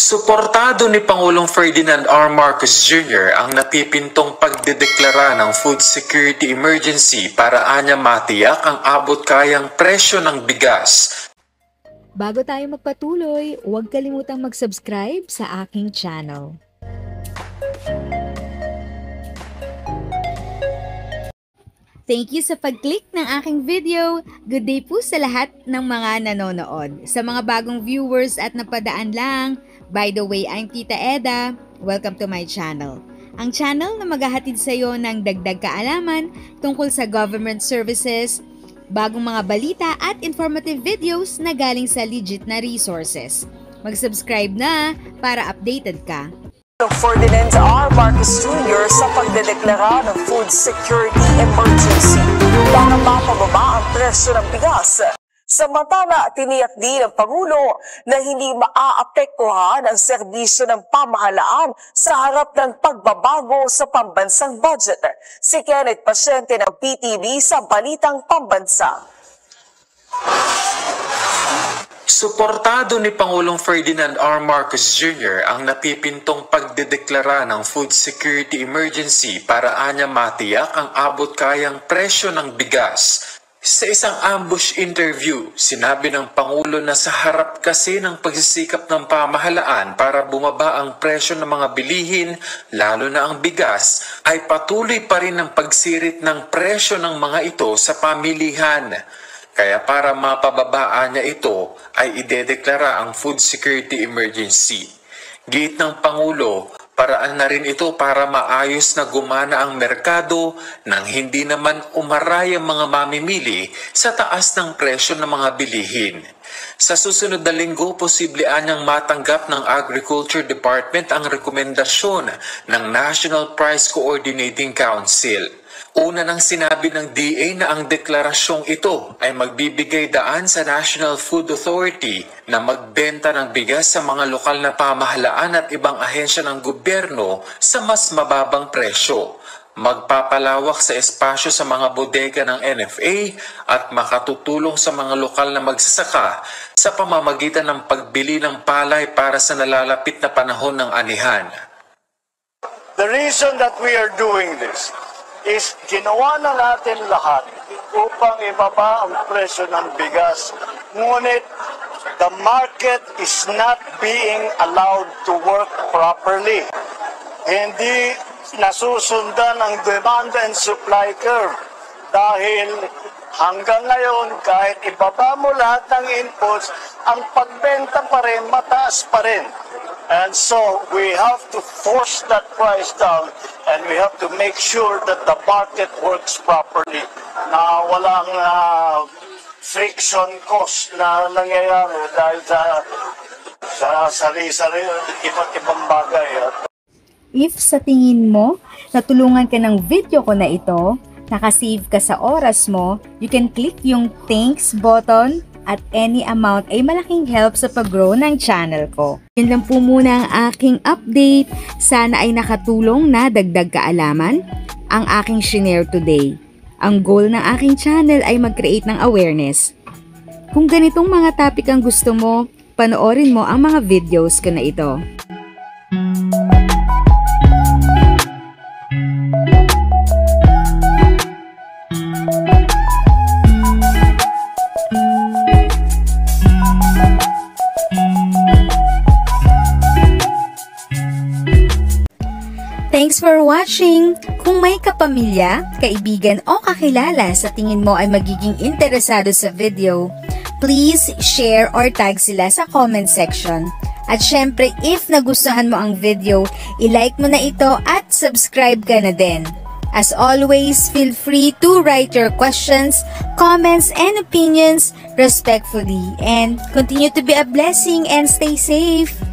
Suportado ni Pangulong Ferdinand R. Marcos Jr. ang napipintong pagdedeklara ng food security emergency para anya matiyak ang abot kayang presyo ng bigas. Bago tayo magpatuloy, huwag kalimutang mag-subscribe sa aking channel. Thank you sa pag-click ng aking video. Good day po sa lahat ng mga nanonood. Sa mga bagong viewers at napadaan lang, by the way, I'm Tita Eda. Welcome to my channel. Ang channel na maghahatid sa iyo ng dagdag kaalaman tungkol sa government services, bagong mga balita at informative videos na galing sa legit na resources. Mag-subscribe na para updated ka. Ferdinand R. Marcos Jr. sa pagdedeklara ng food security emergency para mapababa ang presyo ng bigas. Samantala, tiniyak din ng Pangulo na hindi maaapektuhan ang serbisyo ng pamahalaan sa harap ng pagbabago sa pambansang budget. Si Kenneth Pasyente ng PTV sa Balitang Pambansa. Suportado ni Pangulong Ferdinand R. Marcos Jr. ang napipintong pagdedeklara ng food security emergency para anya matiyak ang abot kayang presyo ng bigas. Sa isang ambush interview, sinabi ng Pangulo na sa harap kasi ng pagsisikap ng pamahalaan para bumaba ang presyo ng mga bilihin, lalo na ang bigas, ay patuloy pa rin ang pagsirit ng presyo ng mga ito sa pamilihan. Kaya para mapababaan niya ito ay idedeklara ang food security emergency. Giit ng Pangulo, paraan na rin ito para maayos na gumana ang merkado nang hindi naman umaray ang mga mamimili sa taas ng presyo ng mga bilihin. Sa susunod na linggo, posible anyang matanggap ng Agriculture Department ang rekomendasyon ng National Price Coordinating Council. Una nang sinabi ng DA na ang deklarasyong ito ay magbibigay daan sa National Food Authority na magbenta ng bigas sa mga lokal na pamahalaan at ibang ahensya ng gobyerno sa mas mababang presyo. Magpapalawak sa espasyo sa mga bodega ng NFA at makatutulong sa mga lokal na magsasaka sa pamamagitan ng pagbili ng palay para sa nalalapit na panahon ng anihan. The reason that we are doing this is ginawa na natin lahat upang ibaba ang presyo ng bigas. Ngunit the market is not being allowed to work properly. Hindi nasusundan ang demand and supply curve dahil hanggang ngayon kahit ibaba mo lahat ng inputs, ang pagbenta pa rin, mataas pa rin. And so we have to force that price down and we have to make sure that the market works properly, na walang friction cost na nangyayari dahil sa sari-sari iba't ibang bagay. If sa tingin mo, natulungan ka ng video ko na ito, nakasave ka sa oras mo, you can click yung thanks button at any amount ay malaking help sa pag-grow ng channel ko. Yun lang po muna ang aking update. Sana ay nakatulong na dagdag kaalaman ang aking shinare today. Ang goal ng aking channel ay mag-create ng awareness. Kung ganitong mga topic ang gusto mo, panoorin mo ang mga videos ko na ito. Thanks for watching! Kung may kapamilya, kaibigan o kakilala sa tingin mo ay magiging interesado sa video, please share or tag sila sa comment section. At syempre, if nagustuhan mo ang video, i-like mo na ito at subscribe ka na din. As always, feel free to write your questions, comments, and opinions respectfully. And continue to be a blessing and stay safe!